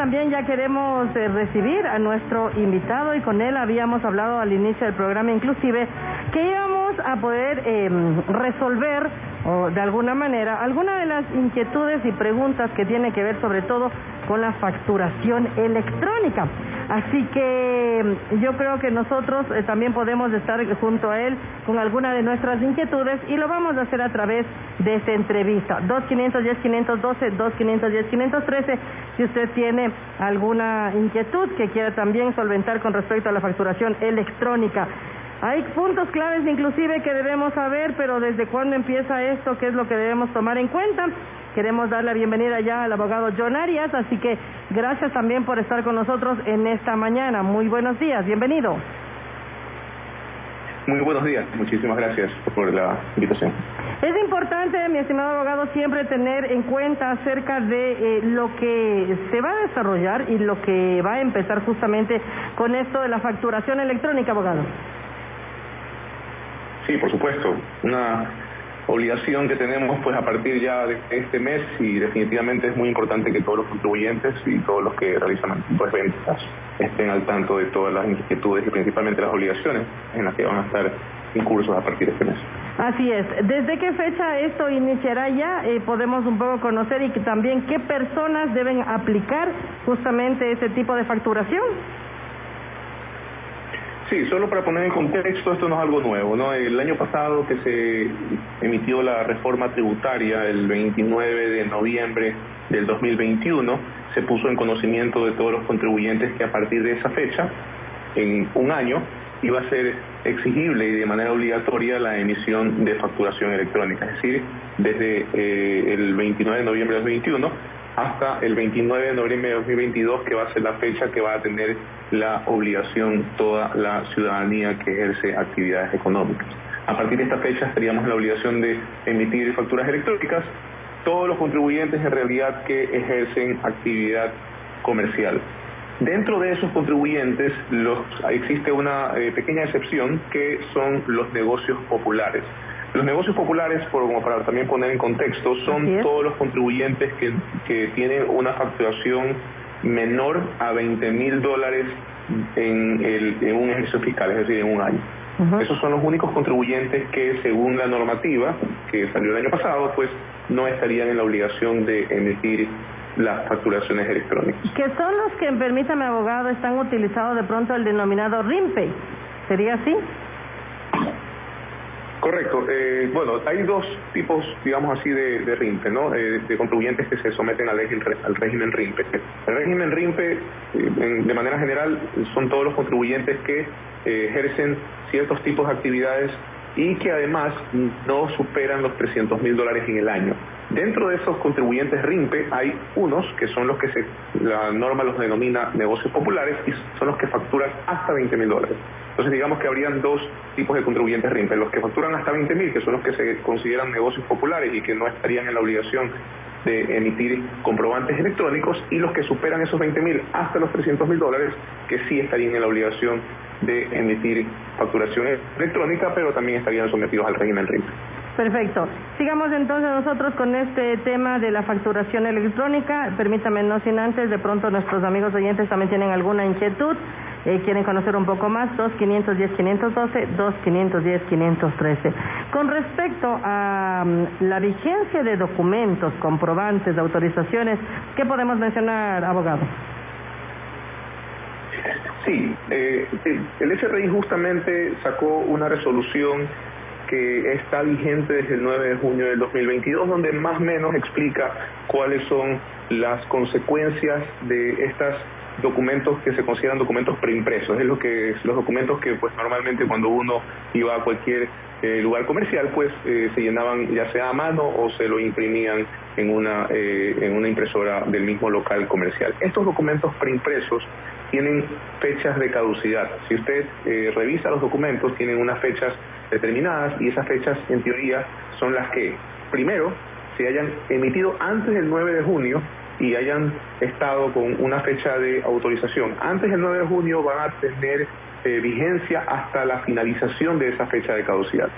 también ya queremos recibir a nuestro invitado y con él habíamos hablado al inicio del programa inclusive que íbamos a poder resolver o de alguna manera alguna de las inquietudes y preguntas que tiene que ver sobre todo con la facturación electrónica. Así que yo creo que nosotros también podemos estar junto a él con alguna de nuestras inquietudes y lo vamos a hacer a través de esta entrevista. 2510-512, 2510-513, si usted tiene alguna inquietud que quiera también solventar con respecto a la facturación electrónica. Hay puntos claves inclusive que debemos saber, pero ¿desde cuándo empieza esto? ¿Qué es lo que debemos tomar en cuenta? Queremos dar la bienvenida ya al abogado John Arias, así que gracias también por estar con nosotros en esta mañana. Muy buenos días, bienvenido. Muy buenos días, muchísimas gracias por la invitación. Es importante, mi estimado abogado, siempre tener en cuenta acerca de lo que se va a desarrollar y lo que va a empezar justamente con esto de la facturación electrónica, abogado. Sí, por supuesto, una obligación que tenemos pues a partir ya de este mes y definitivamente es muy importante que todos los contribuyentes y todos los que realizan pues ventas estén al tanto de todas las inquietudes y principalmente las obligaciones en las que van a estar incursos a partir de este mes. Así es. ¿Desde qué fecha esto iniciará ya? Podemos un poco conocer y que también qué personas deben aplicar justamente ese tipo de facturación. Sí, solo para poner en contexto, esto no es algo nuevo, ¿no? El año pasado que se emitió la reforma tributaria, el 29 de noviembre del 2021, se puso en conocimiento de todos los contribuyentes que a partir de esa fecha, en un año, iba a ser exigible y de manera obligatoria la emisión de facturación electrónica, es decir, desde el 29 de noviembre del 2021 hasta el 29 de noviembre de 2022, que va a ser la fecha que va a tener la obligación toda la ciudadanía que ejerce actividades económicas. A partir de esta fecha estaríamos en la obligación de emitir facturas electrónicas todos los contribuyentes en realidad que ejercen actividad comercial. Dentro de esos contribuyentes existe una pequeña excepción que son los negocios populares. Los negocios populares, como para también poner en contexto, son todos los contribuyentes que tienen una facturación menor a $20,000 en un ejercicio fiscal, es decir, en un año. Esos son los únicos contribuyentes que, según la normativa que salió el año pasado, pues no estarían en la obligación de emitir las facturaciones electrónicas. Que son los que, permítame abogado, están utilizando de pronto el denominado RIMPE. ¿Sería así? Correcto. Bueno, hay dos tipos, digamos así, de RIMPE, ¿no? De contribuyentes que se someten al régimen RIMPE. El régimen RIMPE, de manera general, son todos los contribuyentes que ejercen ciertos tipos de actividades y que además no superan los $300,000 en el año. Dentro de esos contribuyentes RIMPE hay unos que son los que la norma los denomina negocios populares y son los que facturan hasta $20,000. Entonces digamos que habrían dos tipos de contribuyentes RIMPE, los que facturan hasta $20,000, que son los que se consideran negocios populares y que no estarían en la obligación de emitir comprobantes electrónicos, y los que superan esos $20,000 hasta los $300,000, que sí estarían en la obligación de emitir facturación electrónica, pero también estarían sometidos al régimen RIMPE. Perfecto. Sigamos entonces nosotros con este tema de la facturación electrónica. Permítame, no sin antes, de pronto nuestros amigos oyentes también tienen alguna inquietud, quieren conocer un poco más, 2510-512, 2510-513. Con respecto a la vigencia de documentos, comprobantes, autorizaciones, ¿qué podemos mencionar, abogado? Sí, el SRI justamente sacó una resolución que está vigente desde el 9 de junio del 2022, donde más o menos explica cuáles son las consecuencias de estos documentos que se consideran documentos preimpresos. Es los documentos que pues normalmente cuando uno iba a cualquier lugar comercial pues se llenaban ya sea a mano o se lo imprimían en una impresora del mismo local comercial. Estos documentos preimpresos tienen fechas de caducidad. Si usted revisa los documentos, tienen unas fechas determinadas y esas fechas en teoría son las que primero se hayan emitido antes del 9 de junio y hayan estado con una fecha de autorización antes del 9 de junio, van a tener vigencia hasta la finalización de esa fecha de caducidad.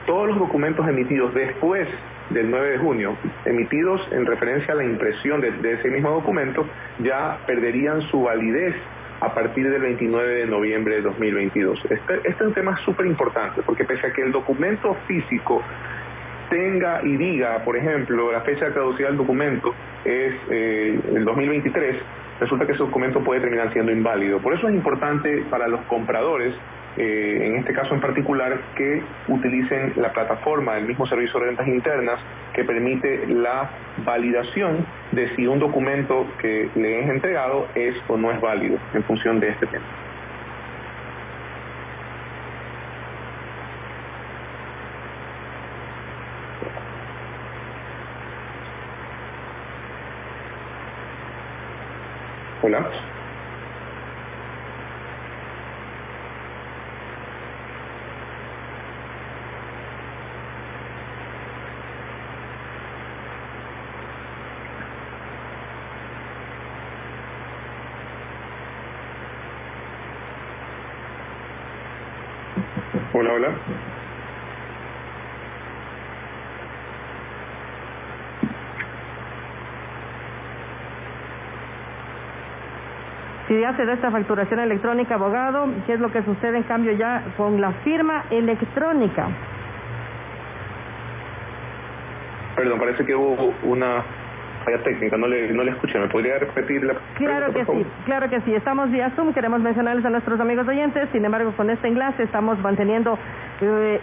Todos los documentos emitidos después del 9 de junio, emitidos en referencia a la impresión de ese mismo documento, ya perderían su validez a partir del 29 de noviembre de 2022. Este es un tema súper importante, porque pese a que el documento físico tenga y diga, por ejemplo, la fecha de caducidad del documento es el 2023, resulta que ese documento puede terminar siendo inválido. Por eso es importante para los compradores, en este caso en particular, que utilicen la plataforma del mismo Servicio de Rentas Internas, que permite la validación de si un documento que le es entregado es o no es válido en función de este tema. Hola. Hola, hola. Si hace de esta facturación electrónica, abogado, ¿qué es lo que sucede en cambio ya con la firma electrónica? Perdón, parece que hubo una falla técnica, no le escuché. ¿Me podría repetir la Claro que sí, claro que sí. Estamos vía Zoom, queremos mencionarles a nuestros amigos oyentes, sin embargo, con este enlace estamos manteniendo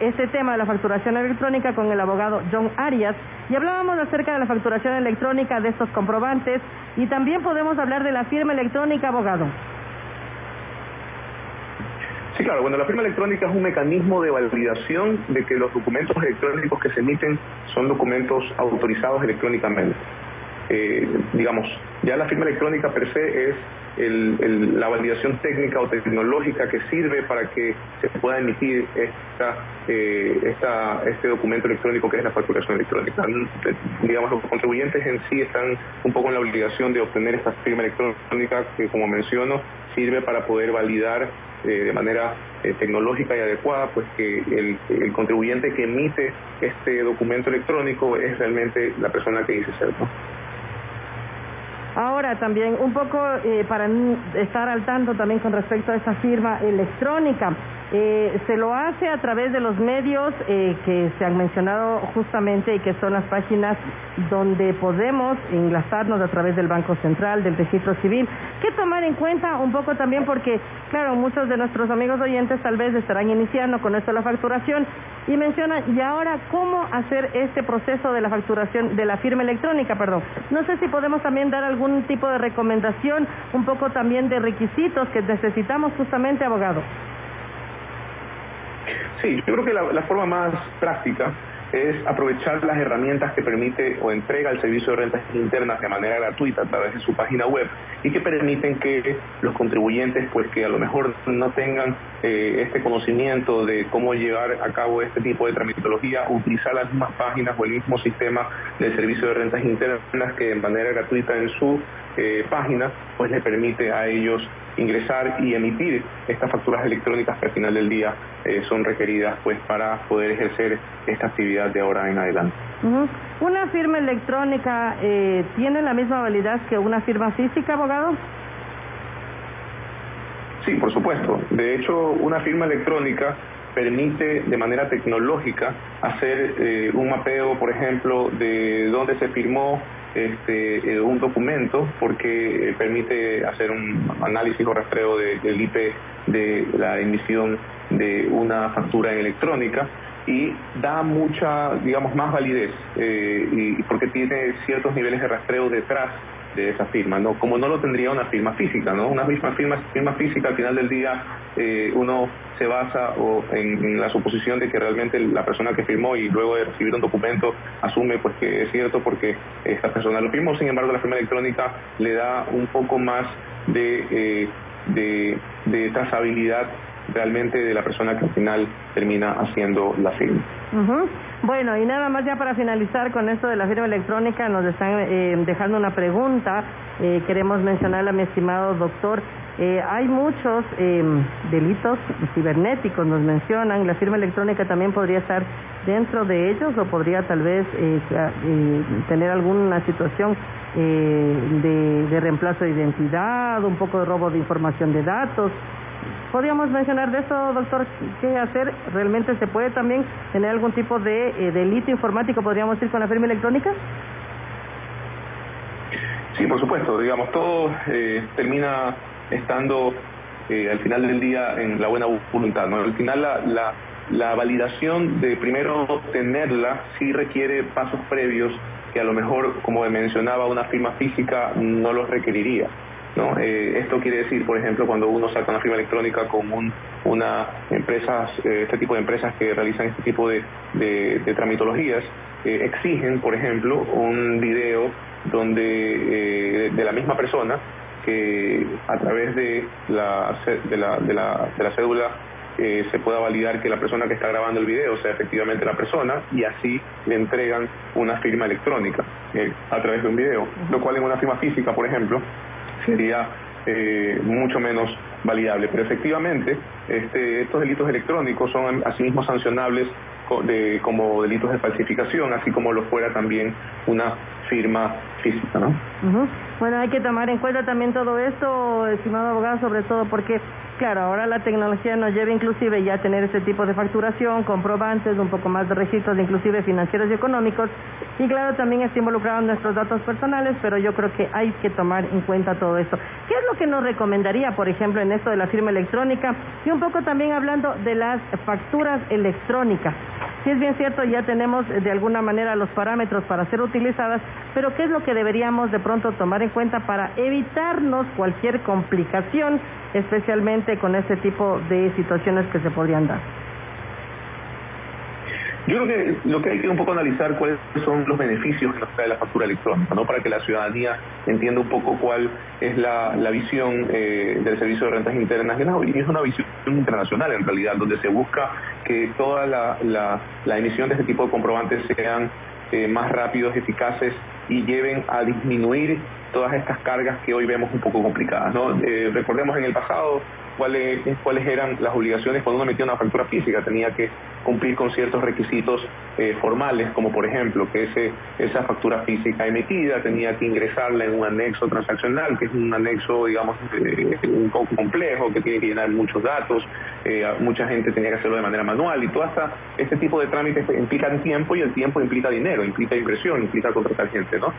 este tema de la facturación electrónica con el abogado John Arias, y hablábamos acerca de la facturación electrónica, de estos comprobantes, y también podemos hablar de la firma electrónica, abogado. Sí, claro. Bueno, la firma electrónica es un mecanismo de validación de que los documentos electrónicos que se emiten son documentos autorizados electrónicamente. Digamos, ya la firma electrónica per se es la validación técnica o tecnológica que sirve para que se pueda emitir este documento electrónico que es la facturación electrónica. Digamos, los contribuyentes en sí están un poco en la obligación de obtener esta firma electrónica que, como menciono, sirve para poder validar de manera tecnológica y adecuada, pues que el contribuyente que emite este documento electrónico es realmente la persona que dice ser, ¿no? Ahora también, un poco para estar al tanto también con respecto a esta firma electrónica, se lo hace a través de los medios que se han mencionado justamente, y que son las páginas donde podemos enlazarnos a través del Banco Central, del Registro Civil. ¿Qué tomar en cuenta un poco también? Porque, claro, muchos de nuestros amigos oyentes tal vez estarán iniciando con esto de la facturación y mencionan, ¿y ahora cómo hacer este proceso de la facturación, de la firma electrónica, perdón? No sé si podemos también dar algún tipo de recomendación, un poco también de requisitos que necesitamos justamente, abogado. Sí, yo creo que la forma más práctica es aprovechar las herramientas que permite o entrega el Servicio de Rentas Internas de manera gratuita a través de su página web, y que permiten que los contribuyentes, pues que a lo mejor no tengan este conocimiento de cómo llevar a cabo este tipo de tramitología, utilizar las mismas páginas o el mismo sistema del Servicio de Rentas Internas, que de manera gratuita en su página pues le permite a ellos ingresar y emitir estas facturas electrónicas que al final del día son requeridas pues para poder ejercer esta actividad de ahora en adelante. ¿Una firma electrónica tiene la misma validez que una firma física, abogado? Sí, por supuesto. De hecho, una firma electrónica permite de manera tecnológica hacer un mapeo, por ejemplo, de dónde se firmó un documento, porque permite hacer un análisis o rastreo del IP de la emisión de una factura electrónica, y da mucha, digamos, más validez, y porque tiene ciertos niveles de rastreo detrás de esa firma, ¿no? Como no lo tendría una firma física, ¿no? Una misma firma física, al final del día, uno se basa en la suposición de que realmente la persona que firmó, y luego de recibir un documento asume pues que es cierto porque esta persona lo firmó. Sin embargo, la firma electrónica le da un poco más de trazabilidad realmente de la persona que al final termina haciendo la firma. Bueno, y nada más ya para finalizar con esto de la firma electrónica, nos están dejando una pregunta, queremos mencionarla, mi estimado doctor. Hay muchos delitos cibernéticos, nos mencionan, la firma electrónica también podría estar dentro de ellos, o podría tal vez tener alguna situación de reemplazo de identidad, un poco de robo de información de datos. ¿Podríamos mencionar de eso, doctor? ¿Qué hacer? ¿Realmente se puede también tener algún tipo de delito informático, podríamos decir, con la firma electrónica? Sí, por supuesto, digamos, todo termina estando al final del día en la buena voluntad, ¿no? Al final la validación de primero tenerla sí requiere pasos previos que a lo mejor, como mencionaba, una firma física no los requeriría, ¿no? Esto quiere decir, por ejemplo, cuando uno saca una firma electrónica con este tipo de empresas que realizan este tipo de tramitologías, exigen, por ejemplo, un video donde de la misma persona, que a través de la cédula se pueda validar que la persona que está grabando el video sea efectivamente la persona, y así le entregan una firma electrónica a través de un video, lo cual en una firma física, por ejemplo, sería mucho menos validable. Pero efectivamente estos delitos electrónicos son asimismo sancionables como delitos de falsificación, así como lo fuera también una firma física, ¿no? Bueno, hay que tomar en cuenta también todo esto, estimado abogado, sobre todo porque, claro, ahora la tecnología nos lleva inclusive ya a tener este tipo de facturación, comprobantes, un poco más de registros, inclusive financieros y económicos, y claro, también está involucrado nuestros datos personales, pero yo creo que hay que tomar en cuenta todo esto. ¿Qué es lo que nos recomendaría, por ejemplo, en esto de la firma electrónica? Y un poco también hablando de las facturas electrónicas. Si es bien cierto, ya tenemos de alguna manera los parámetros para ser utilizadas, pero ¿qué es lo que deberíamos de pronto tomar en cuenta para evitarnos cualquier complicación, especialmente con este tipo de situaciones que se podrían dar? Yo creo que lo que hay que un poco analizar cuáles son los beneficios que nos trae la factura electrónica, ¿no? Para que la ciudadanía entienda un poco cuál es la visión del Servicio de Rentas Internas, y es una visión internacional en realidad, donde se busca que toda la emisión de este tipo de comprobantes sean más rápidos, eficaces y lleven a disminuir todas estas cargas que hoy vemos un poco complicadas, ¿no? Recordemos en el pasado cuáles eran las obligaciones cuando uno metía una factura física. Tenía que cumplir con ciertos requisitos formales, como por ejemplo que esa factura física emitida tenía que ingresarla en un anexo transaccional, que es un anexo, digamos, un poco complejo, que tiene que llenar muchos datos, mucha gente tenía que hacerlo de manera manual, y todo este tipo de trámites implican tiempo, y el tiempo implica dinero, implica inversión, implica contratar gente, ¿no?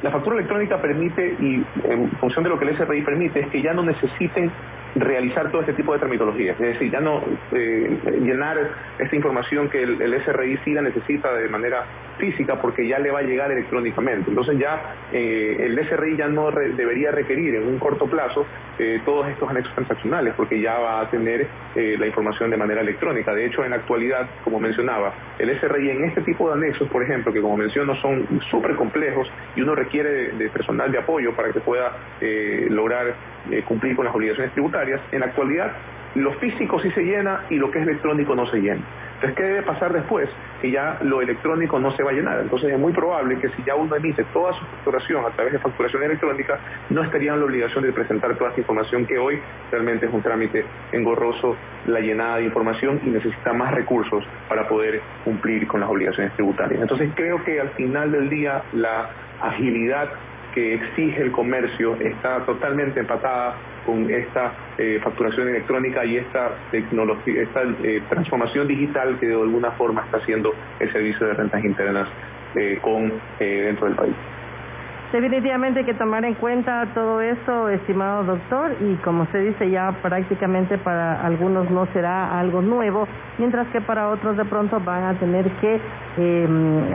La factura electrónica permite, y en función de lo que el SRI permite, es que ya no necesiten realizar todo este tipo de tramitologías, es decir, ya no llenar esta información que el SRI sí la necesita de manera física, porque ya le va a llegar electrónicamente. Entonces ya el SRI ya no debería requerir en un corto plazo todos estos anexos transaccionales, porque ya va a tener la información de manera electrónica. De hecho, en la actualidad, como mencionaba, el SRI en este tipo de anexos, por ejemplo, que como menciono son súper complejos y uno requiere de personal de apoyo para que pueda lograr cumplir con las obligaciones tributarias, en la actualidad lo físico sí se llena y lo que es electrónico no se llena. Entonces, ¿qué debe pasar después? Que ya lo electrónico no se va a llenar. Entonces es muy probable que si ya uno emite toda su facturación a través de facturación electrónica, no estaría en la obligación de presentar toda esta información, que hoy realmente es un trámite engorroso, la llenada de información, y necesita más recursos para poder cumplir con las obligaciones tributarias. Entonces creo que al final del día la agilidad que exige el comercio está totalmente empatada con esta facturación electrónica y esta tecnología, esta transformación digital que de alguna forma está haciendo el Servicio de Rentas Internas dentro del país. Definitivamente hay que tomar en cuenta todo eso, estimado doctor, y como usted dice, ya prácticamente para algunos no será algo nuevo, mientras que para otros de pronto van a tener que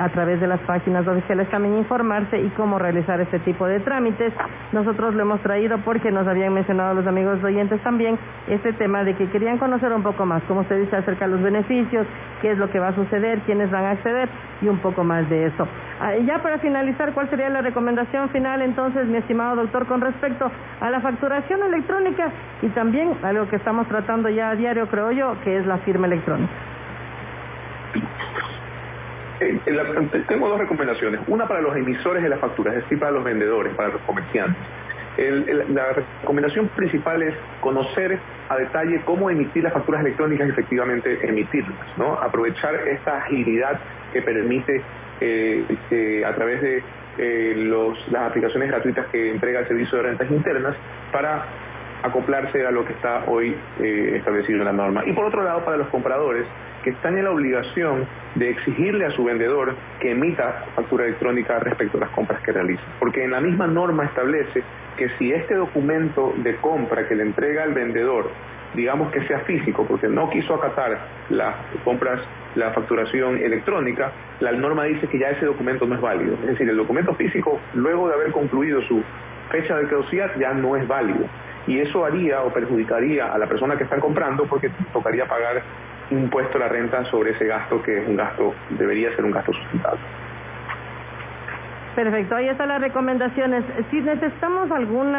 a través de las páginas oficiales también informarse y cómo realizar este tipo de trámites. Nosotros lo hemos traído porque nos habían mencionado los amigos oyentes también este tema de que querían conocer un poco más, como usted dice, acerca de los beneficios, qué es lo que va a suceder, quiénes van a acceder y un poco más de eso. Ya para finalizar, ¿cuál sería la recomendación recomendación final entonces, mi estimado doctor, con respecto a la facturación electrónica y también algo que estamos tratando ya a diario, creo yo, que es la firma electrónica? Tengo dos recomendaciones. Una para los emisores de las facturas, es decir, para los vendedores, para los comerciantes. La recomendación principal es conocer a detalle cómo emitir las facturas electrónicas y efectivamente emitirlas, ¿no? Aprovechar esta agilidad que permite a través de las aplicaciones gratuitas que entrega el Servicio de Rentas Internas para acoplarse a lo que está hoy establecido en la norma. Y por otro lado, para los compradores, que están en la obligación de exigirle a su vendedor que emita factura electrónica respecto a las compras que realiza. Porque en la misma norma establece que si este documento de compra que le entrega al vendedor, digamos que sea físico, porque no quiso acatar las compras, la facturación electrónica, la norma dice que ya ese documento no es válido. Es decir, el documento físico, luego de haber concluido su fecha de caducidad, ya no es válido. Y eso haría o perjudicaría a la persona que están comprando porque tocaría pagar impuesto a la renta sobre ese gasto, que es un gasto, debería ser un gasto sustentable. Perfecto, ahí están las recomendaciones. Si necesitamos algún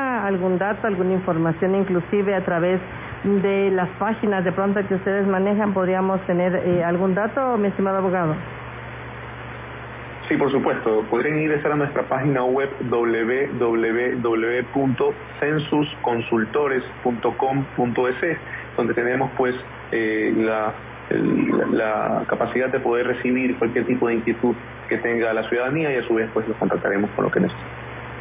dato, alguna información, inclusive a través de las páginas de pronto que ustedes manejan, ¿podríamos tener algún dato, mi estimado abogado? Sí, por supuesto. Podrían ingresar a nuestra página web www.censusconsultores.com.es, donde tenemos pues la capacidad de poder recibir cualquier tipo de inquietud que tenga la ciudadanía y a su vez pues los contactaremos con lo que necesite.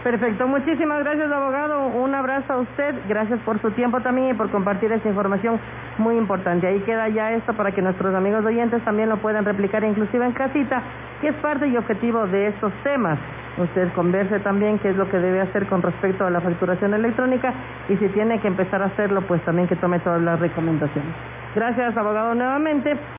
Perfecto, muchísimas gracias, abogado, un abrazo a usted, gracias por su tiempo también y por compartir esta información muy importante. Ahí queda ya esto para que nuestros amigos oyentes también lo puedan replicar inclusive en casita, que es parte y objetivo de estos temas. Usted converse también qué es lo que debe hacer con respecto a la facturación electrónica y si tiene que empezar a hacerlo, pues también que tome todas las recomendaciones. Gracias, abogado, nuevamente.